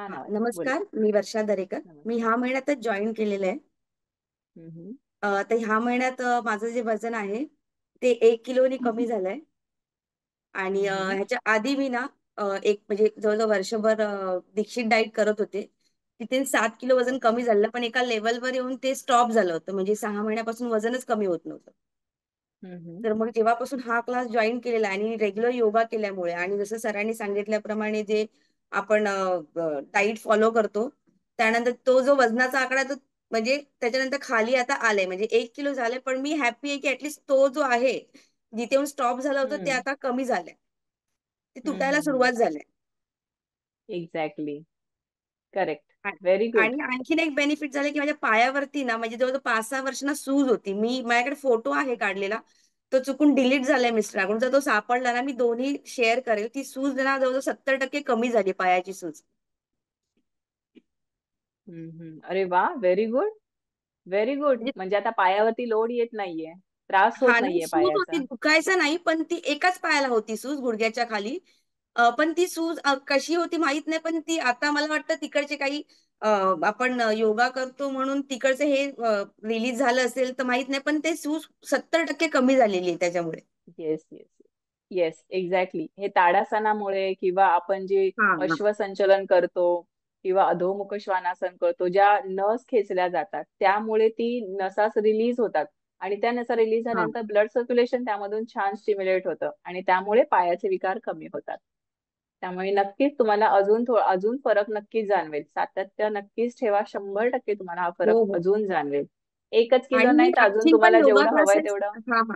छान हा आवाज आहे. बोला. नमस्कार, मी वर्षा दरेकर. मी नमस्कार. ह्या महिन्यातच जॉईन केलेलं आहे. हम्म. तर ह्या महिन्यात माझं जे वजन आहे ते 1 किलोनी कमी झालंय. आणि हम्म. ह्याच्या आधी मी ना एक म्हणजे जवळजवळ वर्षभर दीक्षित डाईट करत होते. तिथे 7 किलो वजन ओके. कमी झालं, पण एका लेवलवर येऊन ते स्टॉप झालं होतं. म्हणजे 6 महिन्यापासून वजनच कमी होत नव्हतं. हम्म. तर मग जेव्हापासून हा क्लास जॉईन केलेला आहे आणि रेग्युलर योगा केल्यामुळे आणि जसं सरांनी सांगितल्याप्रमाणे जे आपण डाईट फॉलो करतो, त्यानंतर तो जो वजनाचा आकडा तो म्हणजे त्याच्यानंतर खाली आता आलाय. म्हणजे 1 किलो झाले, पण मी हॅपी आहे की ऍटलीस्ट तो जो आहे, जिथे येऊन स्टॉप झालं होतं ते हम्म. आता कमी झालंय. ते तुटायला हम्म. सुरुवात झालंय. एक्झॅक्टली. करेक्ट. आ- व्हेरी गुड. आणि आणखीन एक बेनिफिट झालं की माझ्या पायावरती ना म्हणजे जवळजवळ 5-6 वर्षांना सूज होती. माझ्याकडे फोटो आहे काढलेला. तो चुकून डिलीट झालाय मिस्टरांकडून. जर तो सापडला ना मी दोन्ही शेअर करेल. ती सूज ना जवळजवळ 70% कमी झाली, पायाची सूज. अरे वा, व्हेरी गुड. Very good. म्हणजे म्हणजे आता पायावरती लोड येत नाहीये, त्रास होत हा नाही, नाहीये सूज होती, पायाचा. दुखायचं नाही, पण ती एकाच पायाला होती सूज, गुडघ्याच्या खाली. पण ती सूज कशी होती माहित नाही, पण ती आता मला वाटतं तिकडचे काही अ, आपण योगा करतो म्हणून तिकडचे हे रिलीज झालं असेल तर माहित नाही, पण ते सूज 70% कमी झालेली आहे त्याच्यामुळे. Yes, yes. Yes, exactly. हे ताडासनामुळे किंवा आपण जे हा हा अश्वसंचलन करतो किंवा अधोमुख श्वानासन करतो, ज्या नस खेचल्या जातात त्यामुळे ती नसास रिलीज होतात आणि त्या नसा रिलीज हा. झाल्यानंतर ब्लड सर्क्युलेशन त्यामधून छान स्टिम्युलेट होतं आणि त्यामुळे पायाचे विकार कमी होतात. त्यामुळे नक्कीच तुम्हाला अजून फरक नक्कीच जाणवेल. सातत्य नक्कीच ठेवा. 100% तुम्हाला हा फरक हो हो. अजून जाणवेल. 1च किलो आणि मी नाही तर अजून आणखी पण तुम्हाला योगा जेवढं हवंय क्लासेस, तेवढं. हा हा,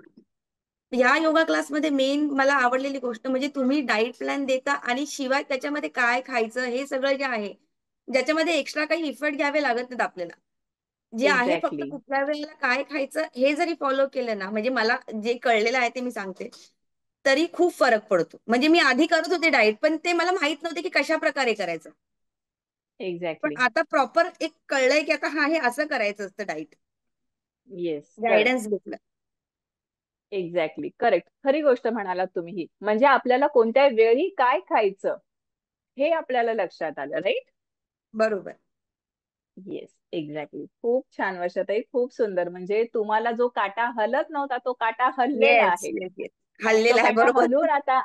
या योगा क्लासमध्ये मेन मला आवडलेली गोष्ट म्हणजे तुम्ही डाएट प्लॅन देता आणि शिवाय त्याच्यामध्ये काय खायचं हे सगळं जे आहे, ज्याच्यामध्ये एक्स्ट्रा काही इफर्ट घ्यावे लागत नाहीत आपल्याला. जे आहे फक्त एक्झॅक्टली. कुठल्या वेळेला काय खायचं हे जरी फॉलो केलं ना, म्हणजे मला जे कळलेलं आहे ते मी सांगते, तरी खूप फरक पडतो. म्हणजे मी आधी करत होते डाएट, पण ते मला माहित नव्हते की कशा प्रकारे करायचं. पण एक्झॅक्टली. आता प्रॉपर एक कळलंय की आता हा हे असं करायचं असतं डाएट. Yes, correct. गायडन्स घेतलं. Exactly, correct. खरी गोष्ट म्हणालात तुम्ही ही. म्हणजे आपल्याला कोणत्या वेळी काय खायचं हे आपल्याला लक्षात आलं, राईट? बरोबर. Yes, exactly. खूप छान वर्षाताई, खूप सुंदर. म्हणजे तुम्हाला जो काटा हलत नव्हता तो काटा हललेला येस आहे येस येस. आणि तो हल्लेला आहे, काटा बरोबर. हलून आता,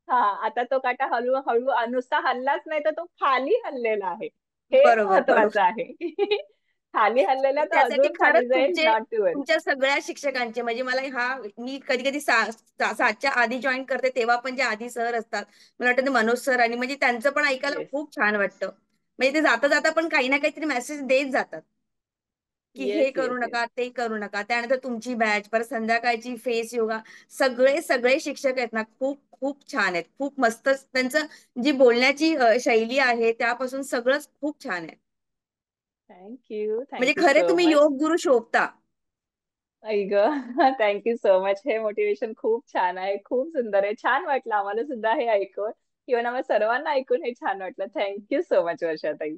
हा, आता तो काटा हळू हळू नुसता हललाच नाही तर तो खाली हललेला आहे. हे बरोबर महत्वाचं बरोबर. आहे. खाली हललेला तो त्यासाठी अजून खरंच खाली जाईल, तुमचे, नॉट ट्वेल्व. तुमच्या सगळ्या शिक्षकांचे म्हणजे मला हा, मी कधी कधी 7च्या आधी जॉईन करते तेव्हा पण जे आधी सर असतात, मला वाटतं ते मनोज सर, आणि म्हणजे त्यांचं पण ऐकायला येस, खूप छान वाटतं. म्हणजे ते जाता जाता पण काही ना काहीतरी मेसेज देत जातात की हे येस, करू येस, येस. नका, ते करू नका. त्यानंतर तुमची बॅच, परत संध्याकाळची फेस योगा, सगळे सगळे शिक्षक आहेत ना, खूप खूप छान आहेत. खूप मस्त त्यांचं जी बोलण्याची शैली आहे त्यापासून सगळंच खूप छान आहे. थँक्यू, म्हणजे थँक्यू खरे सो तुम्ही मच. योग गुरु शोभता. आई ग. Thank you so much. हे मोटिवेशन खूप छान आहे, खूप सुंदर आहे. छान वाटलं आम्हाला सुद्धा हे ऐकून. किंवा आम्हाला सर्वांना ऐकून हे छान वाटलं. थँक्यू सो मच वर्षाताई.